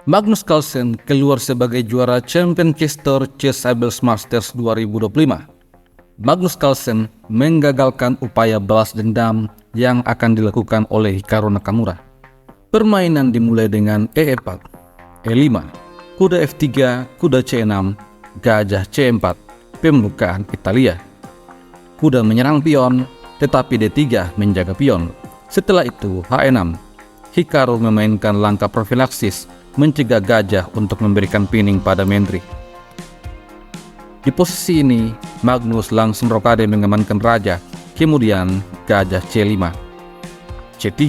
Magnus Carlsen keluar sebagai juara Champion Caster Chess Abels Masters 2025. Magnus Carlsen menggagalkan upaya balas dendam yang akan dilakukan oleh Hikaru Nakamura. Permainan dimulai dengan E4, E5, kuda F3, kuda C6, gajah C4, pembukaan Italia. Kuda menyerang pion, tetapi D3 menjaga pion. Setelah itu H6, Hikaru memainkan langkah profilaksis mencegah gajah untuk memberikan pining pada menteri. Di posisi ini, Magnus langsung rokade mengamankan raja, kemudian gajah C5. C3,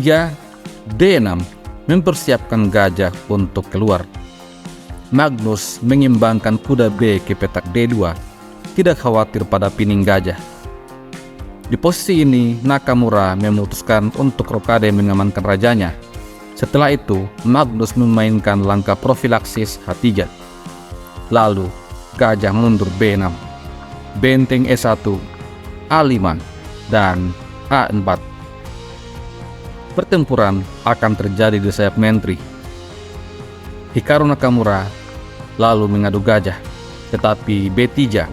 D6 mempersiapkan gajah untuk keluar. Magnus mengimbangkan kuda B ke petak D2, tidak khawatir pada pining gajah. Di posisi ini, Nakamura memutuskan untuk rokade mengamankan rajanya. Setelah itu, Magnus memainkan langkah profilaksis H3. Lalu, gajah mundur B6, benteng E1, A5, dan A4. Pertempuran akan terjadi di sayap menteri. Hikaru Nakamura lalu mengadu gajah, tetapi B3,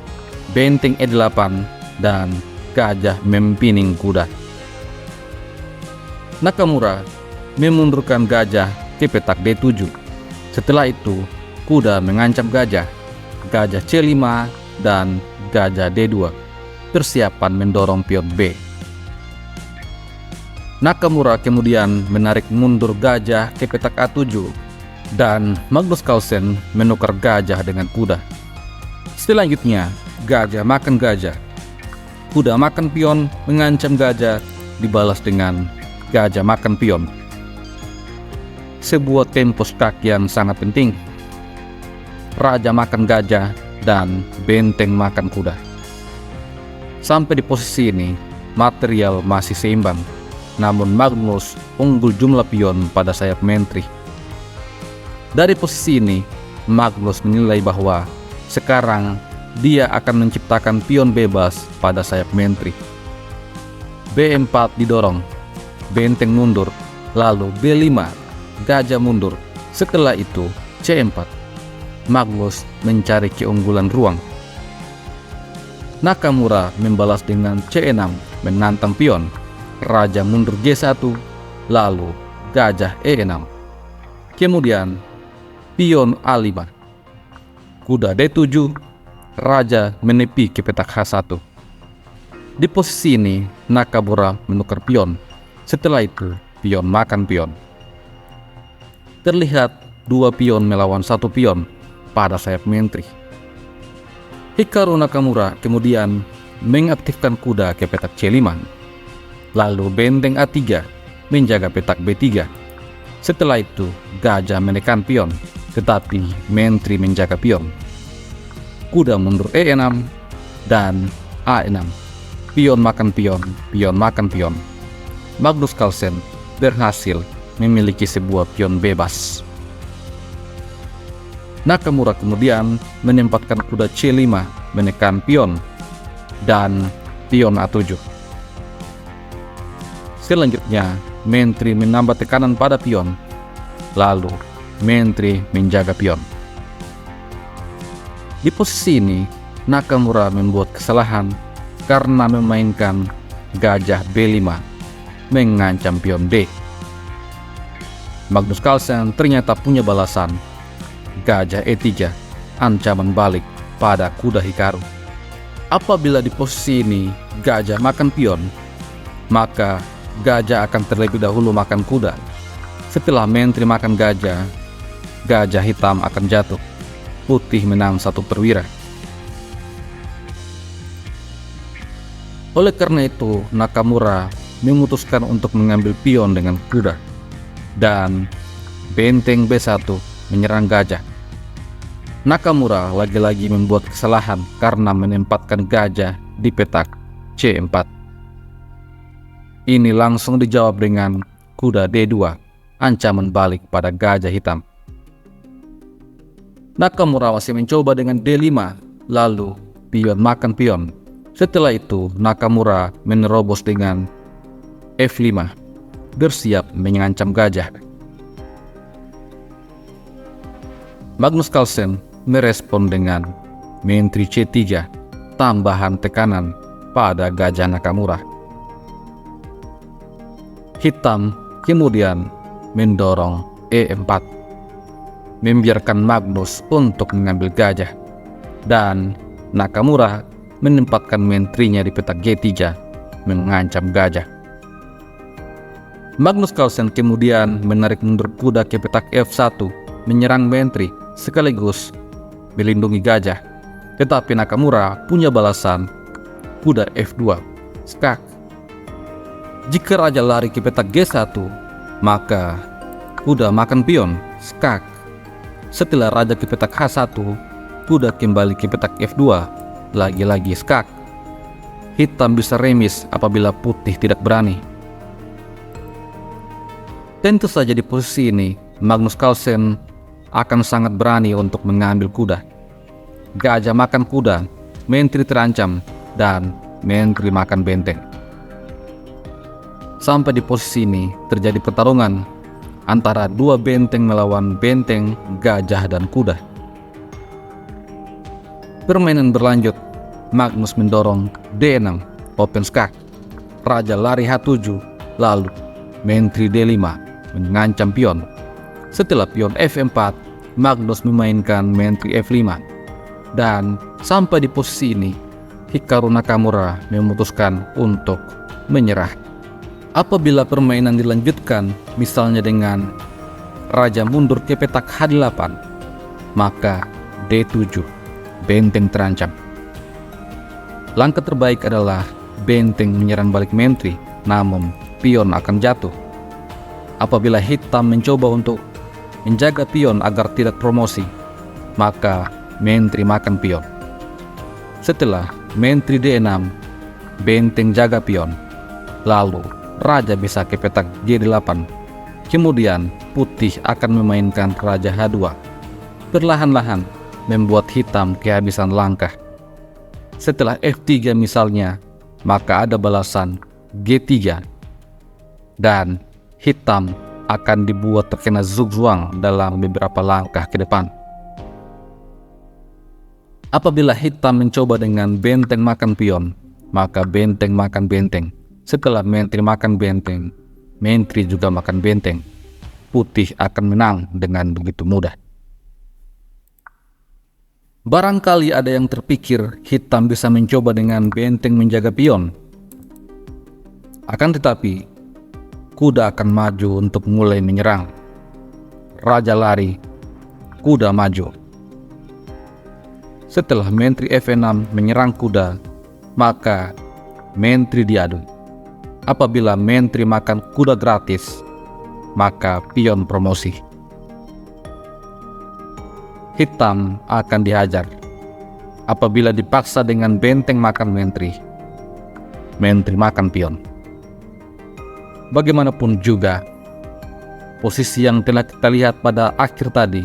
benteng E8, dan gajah mempining kuda. Nakamura memundurkan gajah ke petak D7. Setelah itu, kuda mengancam gajah C5, dan gajah D2. Persiapan mendorong pion B. Nakamura kemudian menarik mundur gajah ke petak A7, dan Magnus Carlsen menukar gajah dengan kuda. Selanjutnya, gajah makan gajah. Kuda makan pion, mengancam gajah, dibalas dengan gajah makan pion. Sebuah tempo skak yang sangat penting. Raja makan gajah dan benteng makan kuda. Sampai di posisi ini, material masih seimbang, namun Magnus unggul jumlah pion pada sayap menteri. Dari posisi ini, Magnus menilai bahwa sekarang dia akan menciptakan pion bebas pada sayap menteri. B4 didorong, benteng mundur, lalu B5, gajah mundur. Setelah itu C4. Magnus mencari keunggulan ruang. Nakamura membalas dengan C6 menantang pion. Raja mundur G1, lalu gajah E6. Kemudian pion A5. Kuda D7, raja menepi ke petak H1. Di posisi ini Nakamura menukar pion. Setelah itu pion makan pion. Terlihat dua pion melawan satu pion pada sayap menteri. Hikaru Nakamura kemudian mengaktifkan kuda ke petak C5. Lalu benteng A3 menjaga petak B3. Setelah itu gajah menekan pion, tetapi menteri menjaga pion. Kuda mundur E6 dan A6. Pion makan pion, pion makan pion. Magnus Carlsen berhasil memiliki sebuah pion bebas. Nakamura kemudian menempatkan kuda C5 menekan pion dan pion A7. Selanjutnya, menteri menambah tekanan pada pion, lalu menteri menjaga pion. Di posisi ini, Nakamura membuat kesalahan karena memainkan gajah B5 mengancam pion D. Magnus Carlsen ternyata punya balasan. Gajah E3, ancaman balik pada kuda Hikaru. Apabila di posisi ini gajah makan pion, maka gajah akan terlebih dahulu makan kuda. Setelah menteri makan gajah, gajah hitam akan jatuh. Putih menang satu perwira. Oleh karena itu, Nakamura memutuskan untuk mengambil pion dengan kuda. Dan benteng B1 menyerang gajah. Nakamura lagi-lagi membuat kesalahan karena menempatkan gajah di petak C4. Ini langsung dijawab dengan kuda D2, ancaman balik pada gajah hitam. Nakamura masih mencoba dengan D5, lalu pion makan pion. Setelah itu Nakamura menerobos dengan F5, bersiap mengancam gajah. Magnus Carlsen merespon dengan menteri C3, tambahan tekanan pada Gajah Nakamura. Hitam kemudian mendorong E4, membiarkan Magnus untuk mengambil gajah, dan Nakamura menempatkan menterinya di petak G3, mengancam gajah. Magnus Carlsen kemudian menarik mundur kuda ke petak F1, menyerang menteri sekaligus melindungi gajah. Tetapi Nakamura punya balasan, kuda F2, skak. Jika raja lari ke petak G1, maka kuda makan pion, skak. Setelah raja ke petak H1, kuda kembali ke petak F2, lagi-lagi skak. Hitam bisa remis apabila putih tidak berani. Tentu saja di posisi ini, Magnus Carlsen akan sangat berani untuk mengambil kuda. Gajah makan kuda, menteri terancam, dan menteri makan benteng. Sampai di posisi ini terjadi pertarungan antara dua benteng melawan benteng, gajah, dan kuda. Permainan berlanjut. Magnus mendorong D6, open skak. Raja lari H7, lalu menteri D5 mengancam pion. Setelah pion F4, Magnus memainkan menteri F5. Dan sampai di posisi ini, Hikaru Nakamura memutuskan untuk menyerah. Apabila permainan dilanjutkan, misalnya dengan raja mundur ke petak H8, maka D7, benteng terancam. Langkah terbaik adalah benteng menyerang balik menteri, namun pion akan jatuh. Apabila hitam mencoba untuk menjaga pion agar tidak promosi, maka menteri makan pion. Setelah menteri D6, benteng jaga pion. Lalu raja bisa ke petak G8. Kemudian putih akan memainkan raja H2. Perlahan-lahan membuat hitam kehabisan langkah. Setelah F3 misalnya, maka ada balasan G3. Dan hitam akan dibuat terkena zugzwang dalam beberapa langkah ke depan. Apabila hitam mencoba dengan benteng makan pion, maka benteng makan benteng. Setelah menteri makan benteng, menteri juga makan benteng. Putih akan menang dengan begitu mudah. Barangkali ada yang terpikir hitam bisa mencoba dengan benteng menjaga pion. Akan tetapi, kuda akan maju untuk mulai menyerang. Raja lari, kuda maju. Setelah menteri F6 menyerang kuda, maka menteri diadu. Apabila menteri makan kuda gratis, maka pion promosi. Hitam akan dihajar. Apabila dipaksa dengan benteng makan menteri, menteri makan pion. Bagaimanapun juga, posisi yang telah kita lihat pada akhir tadi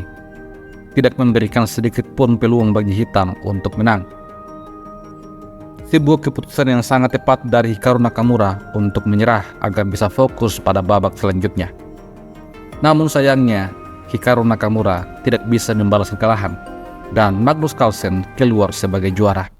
tidak memberikan sedikit pun peluang bagi hitam untuk menang. Sebuah keputusan yang sangat tepat dari Hikaru Nakamura untuk menyerah agar bisa fokus pada babak selanjutnya. Namun sayangnya, Hikaru Nakamura tidak bisa membalas kekalahan dan Magnus Carlsen keluar sebagai juara.